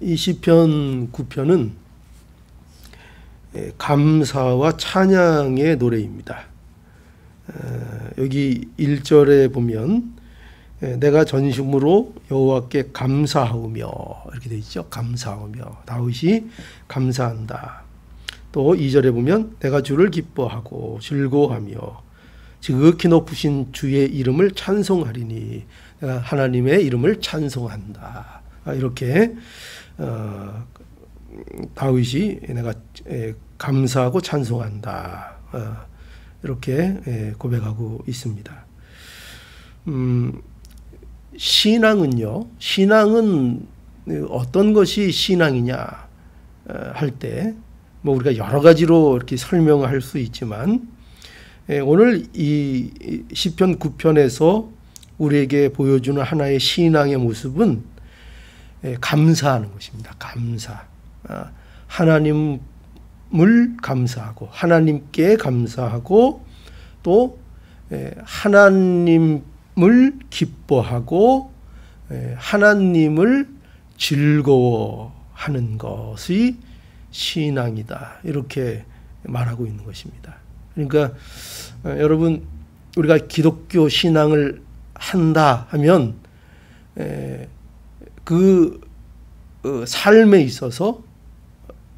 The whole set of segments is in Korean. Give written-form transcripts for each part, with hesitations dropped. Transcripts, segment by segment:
이 시편 9편은 감사와 찬양의 노래입니다. 여기 1절에 보면 내가 전심으로 여호와께 감사하오며 이렇게 되어 있죠. 감사하오며 다윗이 감사한다. 또 2절에 보면 내가 주를 기뻐하고 즐거워하며 지극히 높으신 주의 이름을 찬송하리니 내가 하나님의 이름을 찬송한다. 이렇게 다윗이 내가 감사하고 찬송한다. 이렇게 고백하고 있습니다. 신앙은요. 신앙은 어떤 것이 신앙이냐 할 때 뭐 우리가 여러 가지로 이렇게 설명할 수 있지만 오늘 이 시편 9편에서 우리에게 보여주는 하나의 신앙의 모습은 감사하는 것입니다. 감사. 하나님을 감사하고 하나님께 감사하고 또 하나님을 기뻐하고 하나님을 즐거워하는 것이 신앙이다. 이렇게 말하고 있는 것입니다. 그러니까 여러분 우리가 기독교 신앙을 한다 하면 그 삶에 있어서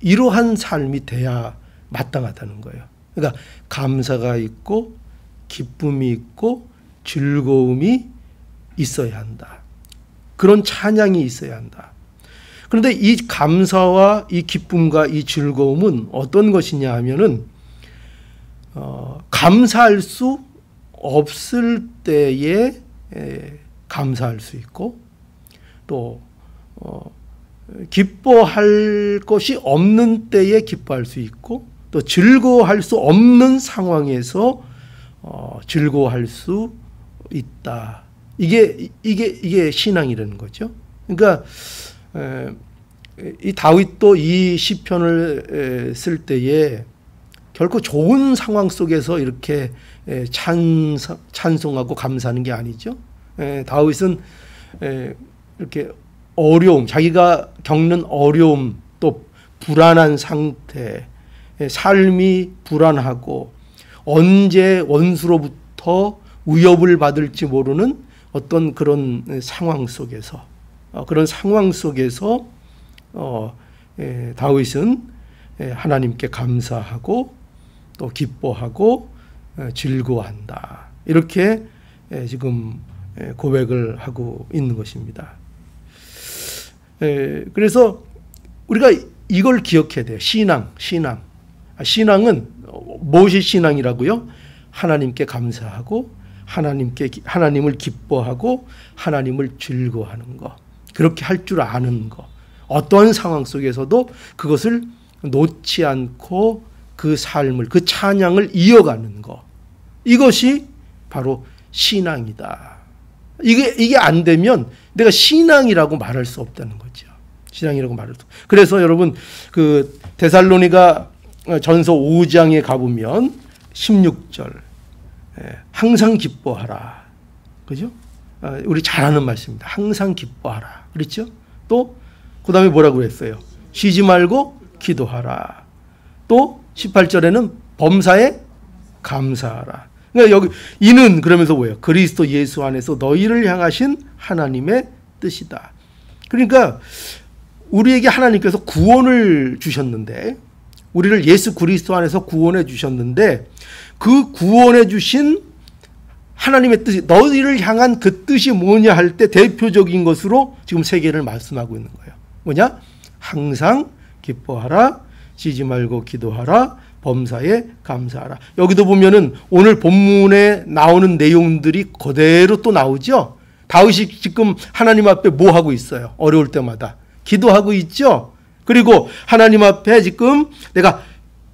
이러한 삶이 돼야 마땅하다는 거예요. 그러니까 감사가 있고 기쁨이 있고 즐거움이 있어야 한다. 그런 찬양이 있어야 한다. 그런데 이 감사와 이 기쁨과 이 즐거움은 어떤 것이냐 하면은 감사할 수 없을 때에 감사할 수 있고 또 기뻐할 것이 없는 때에 기뻐할 수 있고 또 즐거워할 수 없는 상황에서 즐거워할 수 있다. 이게 신앙이라는 거죠. 그러니까 이 다윗도 이 시편을 쓸 때에 결코 좋은 상황 속에서 이렇게 찬송하고 감사하는 게 아니죠. 다윗은 이렇게 어려움, 자기가 겪는 어려움, 또 불안한 상태, 삶이 불안하고 언제 원수로부터 위협을 받을지 모르는 어떤 그런 상황 속에서 다윗은 하나님께 감사하고 또 기뻐하고 즐거워한다. 이렇게 지금 고백을 하고 있는 것입니다. 그래서 우리가 이걸 기억해야 돼요. 신앙은 무엇이 신앙이라고요? 하나님께 감사하고 하나님을 기뻐하고 하나님을 즐거워하는 것. 그렇게 할 줄 아는 것. 어떤 상황 속에서도 그것을 놓지 않고 그 삶을, 그 찬양을 이어가는 것. 이것이 바로 신앙이다. 이게 안 되면 내가 신앙이라고 말할 수 없다는 거죠. 신앙이라고 말할 수. 그래서 여러분 그 데살로니가 전서 5장에 가보면 16절 항상 기뻐하라. 그죠? 우리 잘 아는 말씀입니다. 항상 기뻐하라. 그렇죠? 또 그 다음에 뭐라고 했어요? 쉬지 말고 기도하라. 또 18절에는 범사에 감사하라. 그러니까 여기 이는 그러면서 뭐예요? 그리스도 예수 안에서 너희를 향하신 하나님의 뜻이다. 그러니까 우리에게 하나님께서 구원을 주셨는데 우리를 예수 그리스도 안에서 구원해 주셨는데 그 구원해 주신 하나님의 뜻이 너희를 향한 그 뜻이 뭐냐 할 때 대표적인 것으로 지금 세 개를 말씀하고 있는 거예요. 뭐냐? 항상 기뻐하라, 쉬지 말고 기도하라, 범사에 감사하라. 여기도 보면은 오늘 본문에 나오는 내용들이 그대로 또 나오죠. 다윗이 지금 하나님 앞에 뭐 하고 있어요? 어려울 때마다 기도하고 있죠. 그리고 하나님 앞에 지금 내가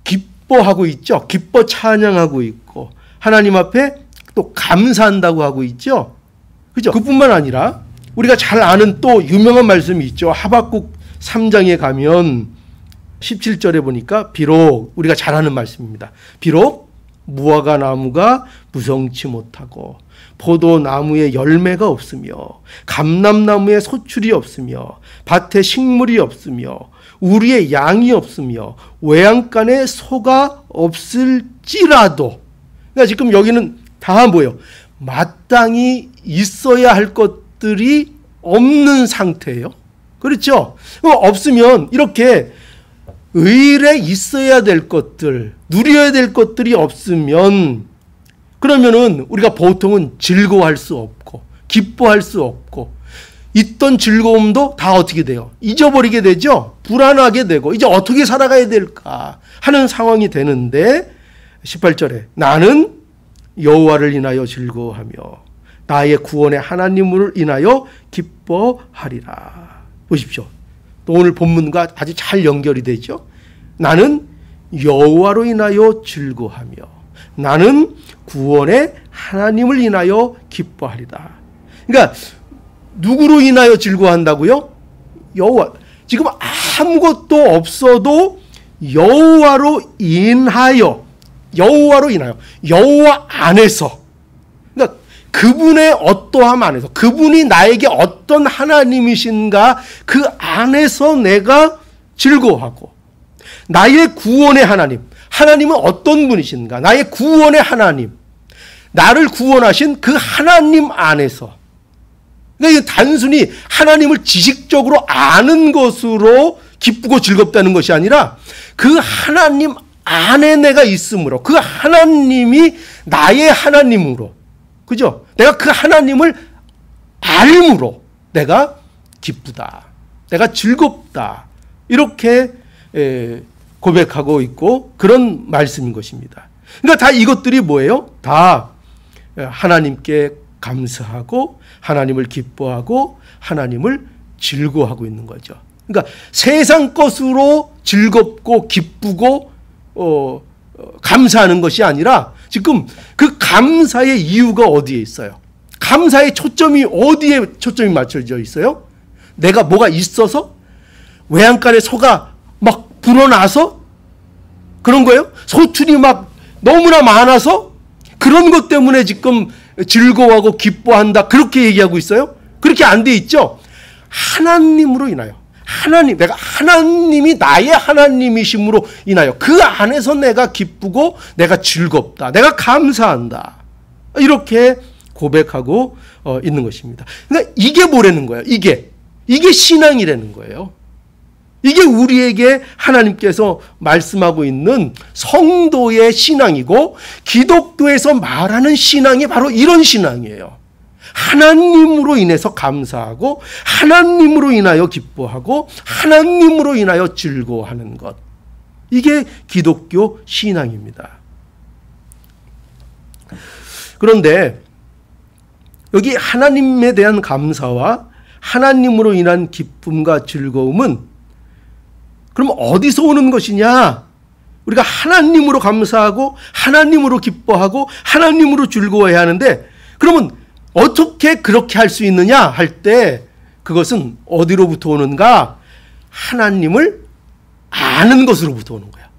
기뻐하고 있죠. 기뻐 찬양하고 있고 하나님 앞에 또 감사한다고 하고 있죠. 그죠? 그뿐만 아니라 우리가 잘 아는 또 유명한 말씀이 있죠. 하박국 3장에 가면 17절에 보니까 비록 우리가 잘 아는 말씀입니다. 비록 무화과 나무가 무성치 못하고 포도나무에 열매가 없으며 감람나무에 소출이 없으며 밭에 식물이 없으며 우리의 양이 없으며 외양간에 소가 없을지라도, 그러니까 지금 여기는 다 뭐예요? 마땅히 있어야 할 것들이 없는 상태예요. 그렇죠? 없으면 이렇게 의일에 있어야 될 것들, 누려야 될 것들이 없으면 그러면은 우리가 보통은 즐거워할 수 없고 기뻐할 수 없고 있던 즐거움도 다 어떻게 돼요? 잊어버리게 되죠? 불안하게 되고 이제 어떻게 살아가야 될까 하는 상황이 되는데 18절에 나는 여호와를 인하여 즐거워하며 나의 구원의 하나님을 인하여 기뻐하리라. 보십시오. 또 오늘 본문과 아주 잘 연결이 되죠. 나는 여호와로 인하여 즐거워하며 나는 구원의 하나님을 인하여 기뻐하리라. 그러니까 누구로 인하여 즐거워한다고요? 여호와. 지금 아무것도 없어도 여호와로 인하여, 여호와로 인하여, 여호와 안에서, 그러니까 그분의 어떠함 안에서, 그분이 나에게 어떤 하나님이신가 그 안에서 내가 즐거워하고, 나의 구원의 하나님, 하나님은 어떤 분이신가, 나의 구원의 하나님, 나를 구원하신 그 하나님 안에서, 그러니까 단순히 하나님을 지식적으로 아는 것으로 기쁘고 즐겁다는 것이 아니라 그 하나님 안에 내가 있으므로, 그 하나님이 나의 하나님으로, 그죠? 내가 그 하나님을 알므로 내가 기쁘다, 내가 즐겁다, 이렇게 고백하고 있고 그런 말씀인 것입니다. 그러니까 다 이것들이 뭐예요? 다 하나님께 감사하고 하나님을 기뻐하고 하나님을 즐거워하고 있는 거죠. 그러니까 세상 것으로 즐겁고 기쁘고 감사하는 것이 아니라 지금 그 감사의 이유가 어디에 있어요? 감사의 초점이 어디에 초점이 맞춰져 있어요? 내가 뭐가 있어서? 외양간에 소가 막 불어나서? 그런 거예요? 소출이 막 너무나 많아서? 그런 것 때문에 지금 즐거워하고 기뻐한다, 그렇게 얘기하고 있어요? 그렇게 안 돼 있죠? 하나님으로 인하여, 하나님, 내가 하나님이 나의 하나님이심으로 인하여 그 안에서 내가 기쁘고 내가 즐겁다, 내가 감사한다, 이렇게 고백하고 있는 것입니다. 그러니까 이게 뭐라는 거예요? 이게 신앙이라는 거예요. 이게 우리에게 하나님께서 말씀하고 있는 성도의 신앙이고, 기독교에서 말하는 신앙이 바로 이런 신앙이에요. 하나님으로 인해서 감사하고 하나님으로 인하여 기뻐하고 하나님으로 인하여 즐거워하는 것, 이게 기독교 신앙입니다. 그런데 여기 하나님에 대한 감사와 하나님으로 인한 기쁨과 즐거움은 그럼 어디서 오는 것이냐? 우리가 하나님으로 감사하고 하나님으로 기뻐하고 하나님으로 즐거워해야 하는데, 그러면 어떻게 그렇게 할 수 있느냐 할 때 그것은 어디로부터 오는가? 하나님을 아는 것으로부터 오는 거야.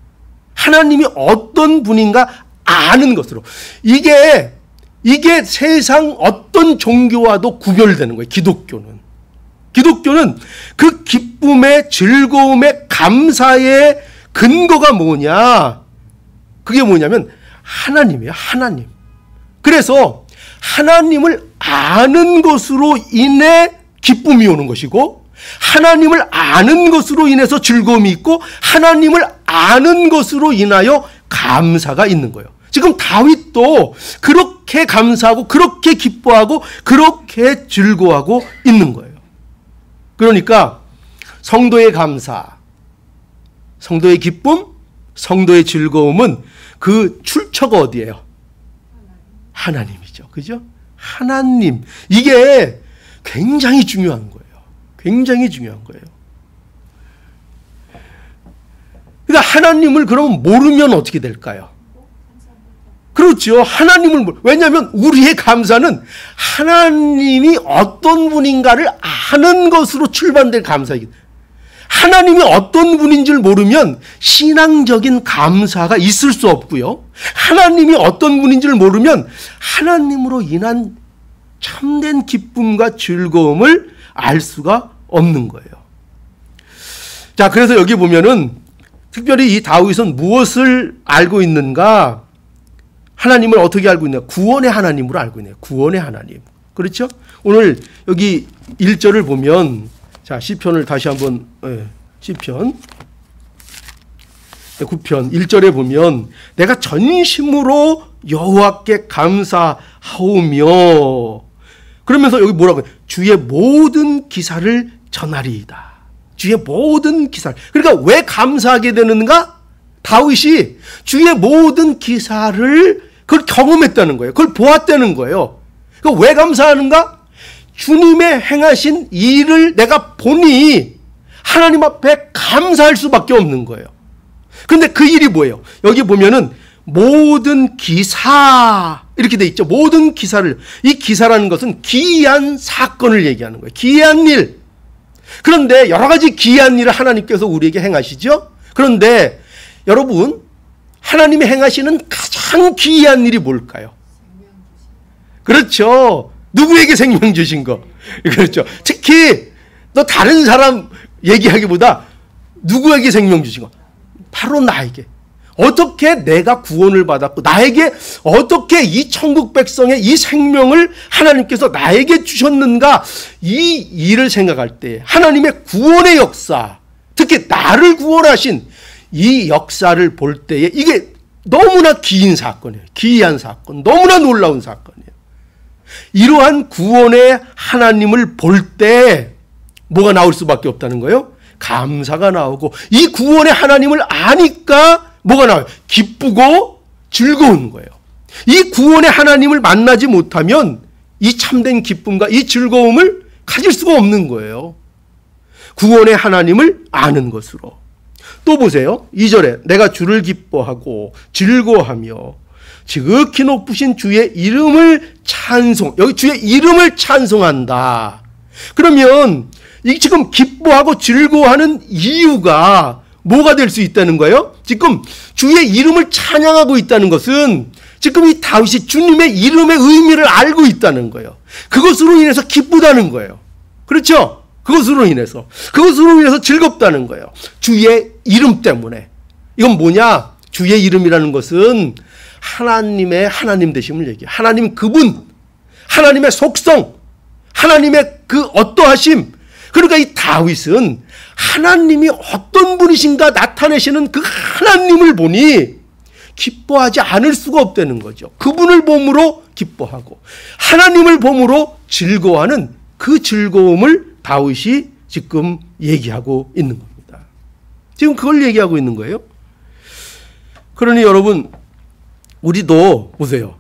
하나님이 어떤 분인가 아는 것으로. 이게 세상 어떤 종교와도 구별되는 거예요. 기독교는 그 기쁨의, 즐거움의, 감사의 근거가 뭐냐? 그게 뭐냐면 하나님이에요. 하나님. 그래서 하나님을 아는 것으로 인해 기쁨이 오는 것이고, 하나님을 아는 것으로 인해서 즐거움이 있고, 하나님을 아는 것으로 인하여 감사가 있는 거예요. 지금 다윗도 그렇게 감사하고 그렇게 기뻐하고 그렇게 즐거워하고 있는 거예요. 그러니까 성도의 감사, 성도의 기쁨, 성도의 즐거움은 그 출처가 어디예요? 하나님이죠. 그죠? 하나님. 이게 굉장히 중요한 거예요. 굉장히 중요한 거예요. 그러니까 하나님을 그러면 모르면 어떻게 될까요? 그렇죠. 하나님을 왜냐하면 우리의 감사는 하나님이 어떤 분인가를 아는 것으로 출발된 감사이기 때문에, 하나님이 어떤 분인 줄 모르면 신앙적인 감사가 있을 수 없고요. 하나님이 어떤 분인 줄 모르면 하나님으로 인한 참된 기쁨과 즐거움을 알 수가 없는 거예요. 자, 그래서 여기 보면은 특별히 이 다윗은 무엇을 알고 있는가? 하나님을 어떻게 알고 있냐? 구원의 하나님으로 알고 있네요. 구원의 하나님. 그렇죠? 오늘 여기 1절을 보면, 자, 시편을 다시 한번, 시편 9편 1절에 보면, 내가 전심으로 여호와께 감사하오며, 그러면서 여기 뭐라고 해요? 주의 모든 기사를 전하리이다. 주의 모든 기사를. 그러니까 왜 감사하게 되는가? 다윗이 주의 모든 기사를 그걸 경험했다는 거예요. 그걸 보았다는 거예요. 그러니까 왜 감사하는가? 주님의 행하신 일을 내가 보니 하나님 앞에 감사할 수밖에 없는 거예요. 그런데 그 일이 뭐예요? 여기 보면은 모든 기사 이렇게 돼 있죠. 모든 기사를, 이 기사라는 것은 기이한 사건을 얘기하는 거예요. 기이한 일. 그런데 여러 가지 기이한 일을 하나님께서 우리에게 행하시죠. 그런데 여러분, 하나님이 행하시는 가장 기이한 일이 뭘까요? 그렇죠. 누구에게 생명 주신 거. 그렇죠. 특히 또 다른 사람 얘기하기보다 누구에게 생명 주신 거. 바로 나에게. 어떻게 내가 구원을 받았고 나에게 어떻게 이 천국 백성의 이 생명을 하나님께서 나에게 주셨는가, 이 일을 생각할 때 하나님의 구원의 역사, 특히 나를 구원하신 이 역사를 볼 때에 이게 너무나 기이한 사건이에요. 기이한 사건, 너무나 놀라운 사건이에요. 이러한 구원의 하나님을 볼 때 뭐가 나올 수밖에 없다는 거예요? 감사가 나오고, 이 구원의 하나님을 아니까 뭐가 나와요? 기쁘고 즐거운 거예요. 이 구원의 하나님을 만나지 못하면 이 참된 기쁨과 이 즐거움을 가질 수가 없는 거예요. 구원의 하나님을 아는 것으로. 또 보세요. 2절에 내가 주를 기뻐하고 즐거워하며 지극히 높으신 주의 이름을 찬송. 여기 주의 이름을 찬송한다. 그러면 이 지금 기뻐하고 즐거워하는 이유가 뭐가 될 수 있다는 거예요? 지금 주의 이름을 찬양하고 있다는 것은 지금 이 다윗이 주님의 이름의 의미를 알고 있다는 거예요. 그것으로 인해서 기쁘다는 거예요. 그렇죠? 그것으로 인해서 즐겁다는 거예요. 주의 이름 때문에. 이건 뭐냐? 주의 이름이라는 것은 하나님의 하나님 되심을 얘기해요. 하나님 그분, 하나님의 속성, 하나님의 그 어떠하심. 그러니까 이 다윗은 하나님이 어떤 분이신가 나타내시는 그 하나님을 보니 기뻐하지 않을 수가 없다는 거죠. 그분을 봄으로 기뻐하고 하나님을 봄으로 즐거워하는 그 즐거움을 다윗이 지금 얘기하고 있는 겁니다. 지금 그걸 얘기하고 있는 거예요. 그러니 여러분, 우리도 보세요.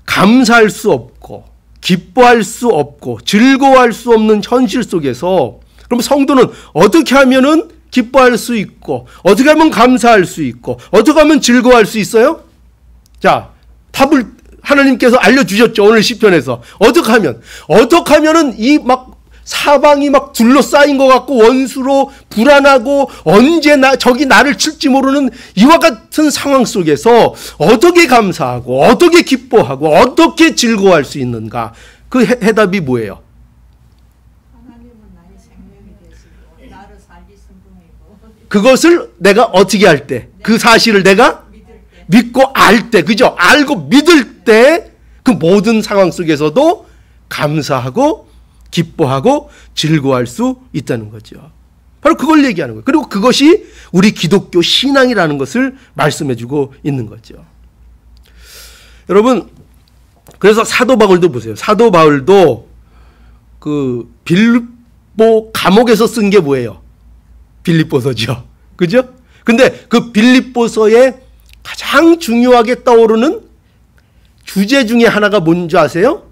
감사할 수 없고 기뻐할 수 없고 즐거워할 수 없는 현실 속에서, 그럼 성도는 어떻게 하면은 기뻐할 수 있고 어떻게 하면 감사할 수 있고 어떻게 하면 즐거워할 수 있어요? 자, 답을 하나님께서 알려주셨죠. 오늘 시편에서. 어떻게 하면은 이 막 사방이 막 둘러싸인 것 같고 원수로 불안하고 언제 적이 나를 칠지 모르는 이와 같은 상황 속에서 어떻게 감사하고 어떻게 기뻐하고 어떻게 즐거워할 수 있는가? 그 해답이 뭐예요? 하나님은 나의 생명이 되시고 나를 살기 성공이고, 그것을 내가 어떻게 할 때? 그 사실을 내가 믿고 알 때, 그죠? 알고 믿을 때 그 모든 상황 속에서도 감사하고 기뻐하고 즐거워할 수 있다는 거죠. 바로 그걸 얘기하는 거예요. 그리고 그것이 우리 기독교 신앙이라는 것을 말씀해주고 있는 거죠. 여러분, 그래서 사도 바울도 보세요. 사도 바울도 그 빌립보 감옥에서 쓴 게 뭐예요? 빌립보서죠. 그죠? 근데 그 빌립보서에 가장 중요하게 떠오르는 주제 중에 하나가 뭔지 아세요?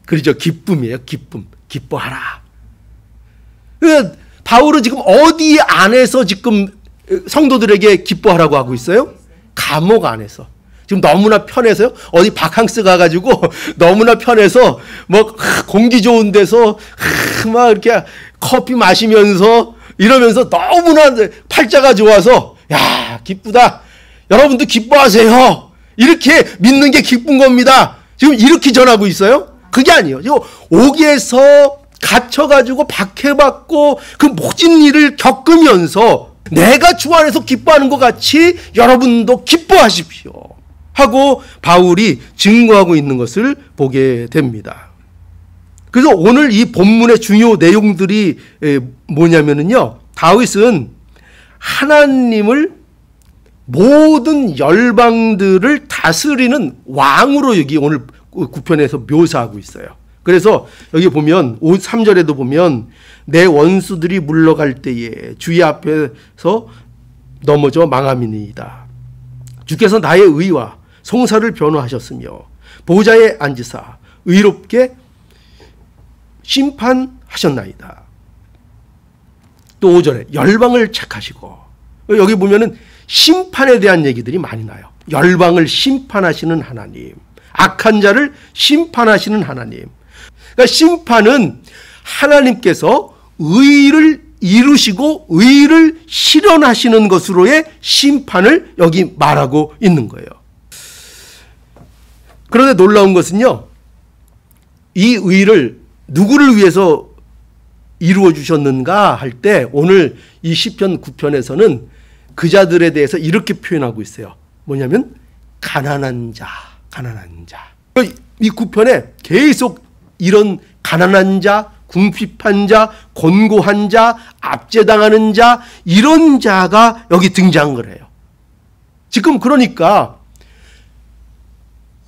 그렇죠. 기쁨이에요. 기쁨. 기뻐하라. 그러니까 바울은 지금 어디 안에서 지금 성도들에게 기뻐하라고 하고 있어요? 감옥 안에서. 지금 너무나 편해서요. 어디 바캉스 가가지고 너무나 편해서 뭐 공기 좋은 데서 막 이렇게 커피 마시면서 이러면서 너무나 팔자가 좋아서 야 기쁘다. 여러분도 기뻐하세요. 이렇게 믿는 게 기쁜 겁니다. 지금 이렇게 전하고 있어요? 그게 아니에요. 옥에서 갇혀가지고 박해받고 그 모진 일을 겪으면서 내가 주 안에서 기뻐하는 것 같이 여러분도 기뻐하십시오 하고 바울이 증거하고 있는 것을 보게 됩니다. 그래서 오늘 이 본문의 중요 내용들이 뭐냐면요, 다윗은 하나님을 모든 열방들을 다스리는 왕으로 여기 오늘 9편에서 묘사하고 있어요. 그래서 여기 보면 3절에도 보면 내 원수들이 물러갈 때에 주의 앞에서 넘어져 망함이니이다. 주께서 나의 의와 송사를 변호하셨으며 보좌에 앉으사 의롭게 심판하셨나이다. 또 5절에 열방을 책하시고, 여기 보면은 심판에 대한 얘기들이 많이 나요. 열방을 심판하시는 하나님, 악한 자를 심판하시는 하나님. 그러니까 심판은 하나님께서 의를 이루시고 의를 실현하시는 것으로의 심판을 여기 말하고 있는 거예요. 그런데 놀라운 것은요, 이 의를 누구를 위해서 이루어 주셨는가 할 때 오늘 이 시편 9편에서는 그 자들에 대해서 이렇게 표현하고 있어요. 뭐냐면 가난한 자, 가난한 자. 이 9편에 계속 이런 가난한 자, 궁핍한 자, 곤고한 자, 압제당하는 자, 이런 자가 여기 등장을 해요. 지금 그러니까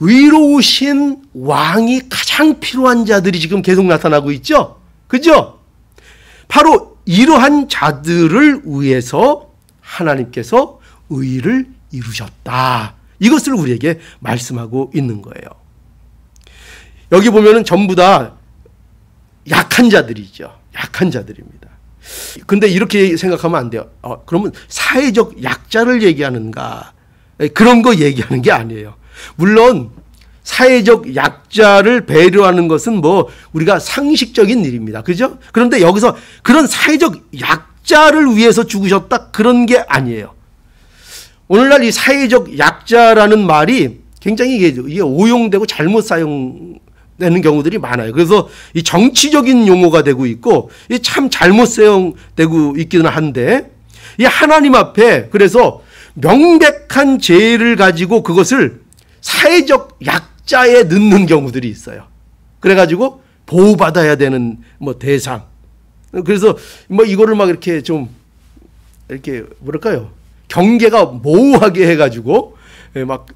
의로우신 왕이 가장 필요한 자들이 지금 계속 나타나고 있죠. 그죠? 바로 이러한 자들을 위해서 하나님께서 의를 이루셨다. 이것을 우리에게 말씀하고 있는 거예요. 여기 보면은 전부 다 약한 자들이죠. 약한 자들입니다. 근데 이렇게 생각하면 안 돼요. 그러면 사회적 약자를 얘기하는가? 그런 거 얘기하는 게 아니에요. 물론 사회적 약자를 배려하는 것은 뭐 우리가 상식적인 일입니다. 그죠? 그런데 여기서 그런 사회적 약자를 위해서 죽으셨다, 그런 게 아니에요. 오늘날 이 사회적 약자라는 말이 굉장히 이게 오용되고 잘못 사용되는 경우들이 많아요. 그래서 이 정치적인 용어가 되고 있고 참 잘못 사용되고 있기는 한데, 이 하나님 앞에 그래서 명백한 죄를 가지고 그것을 사회적 약자에 넣는 경우들이 있어요. 그래가지고 보호받아야 되는 뭐 대상. 그래서 뭐 이거를 막 이렇게 좀 이렇게 뭐랄까요, 경계가 모호하게 해가지고 막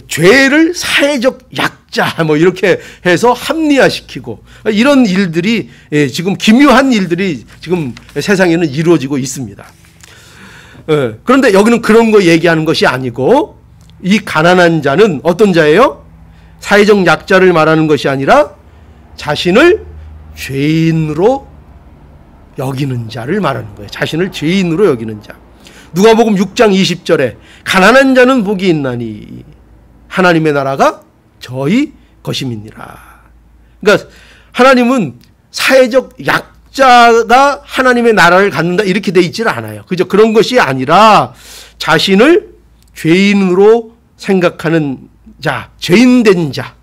죄를 사회적 약자 뭐 이렇게 해서 합리화시키고, 이런 일들이 지금 기묘한 일들이 지금 세상에는 이루어지고 있습니다. 그런데 여기는 그런 거 얘기하는 것이 아니고, 이 가난한 자는 어떤 자예요? 사회적 약자를 말하는 것이 아니라 자신을 죄인으로 여기는 자를 말하는 거예요. 자신을 죄인으로 여기는 자. 누가복음 6장 20절에 가난한 자는 복이 있나니 하나님의 나라가 저희 것임이니라. 그러니까 하나님은 사회적 약자가 하나님의 나라를 갖는다 이렇게 돼 있지는 않아요. 그죠? 그런 것이 아니라 자신을 죄인으로 생각하는 자, 죄인된 자,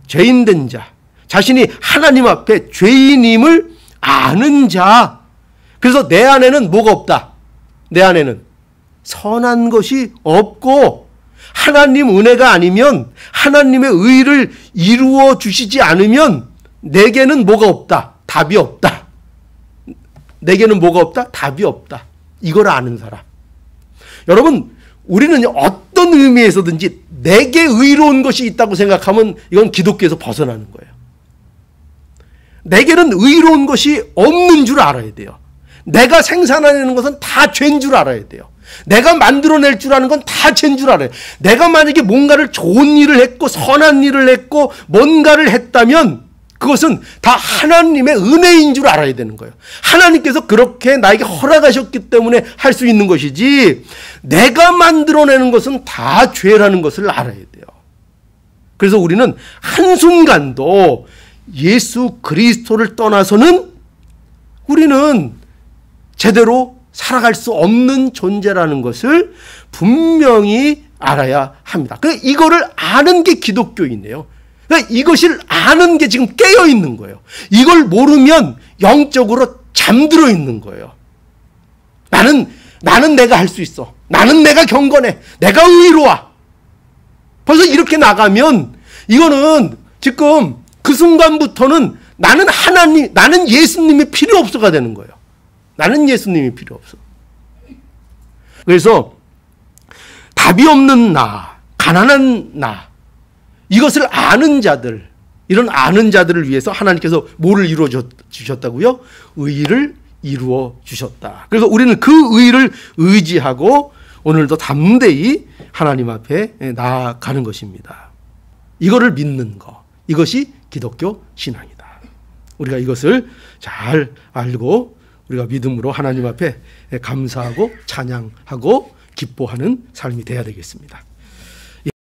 죄인된 자, 자신이 하나님 앞에 죄인임을 아는 자. 그래서 내 안에는 뭐가 없다? 내 안에는 선한 것이 없고, 하나님 은혜가 아니면, 하나님의 의를 이루어 주시지 않으면 내게는 뭐가 없다? 답이 없다. 내게는 뭐가 없다? 답이 없다. 이걸 아는 사람. 여러분, 우리는 어떤 의미에서든지 내게 의로운 것이 있다고 생각하면 이건 기독교에서 벗어나는 거예요. 내게는 의로운 것이 없는 줄 알아야 돼요. 내가 생산해내는 것은 다 죄인 줄 알아야 돼요. 내가 만들어낼 줄 아는 건 다 죄인 줄 알아요. 내가 만약에 뭔가를 좋은 일을 했고 선한 일을 했고 뭔가를 했다면 그것은 다 하나님의 은혜인 줄 알아야 되는 거예요. 하나님께서 그렇게 나에게 허락하셨기 때문에 할 수 있는 것이지, 내가 만들어내는 것은 다 죄라는 것을 알아야 돼요. 그래서 우리는 한순간도 예수 그리스도를 떠나서는 우리는 제대로 살아갈 수 없는 존재라는 것을 분명히 알아야 합니다. 이거를 아는 게 기독교인이에요. 그러니까 이것을 아는 게 지금 깨어 있는 거예요. 이걸 모르면 영적으로 잠들어 있는 거예요. 나는 내가 할 수 있어. 나는 내가 경건해. 내가 의로워. 벌써 이렇게 나가면 이거는 지금 그 순간부터는 나는 예수님이 필요 없어가 되는 거예요. 나는 예수님이 필요 없어. 그래서 답이 없는 나, 가난한 나, 이것을 아는 자들, 이런 아는 자들을 위해서 하나님께서 뭐를 이루어 주셨다고요? 의를 이루어 주셨다. 그래서 우리는 그 의를 의지하고 오늘도 담대히 하나님 앞에 나아가는 것입니다. 이거를 믿는 것, 이것이 기독교 신앙이다. 우리가 이것을 잘 알고 우리가 믿음으로 하나님 앞에 감사하고 찬양하고 기뻐하는 삶이 되어야 되겠습니다.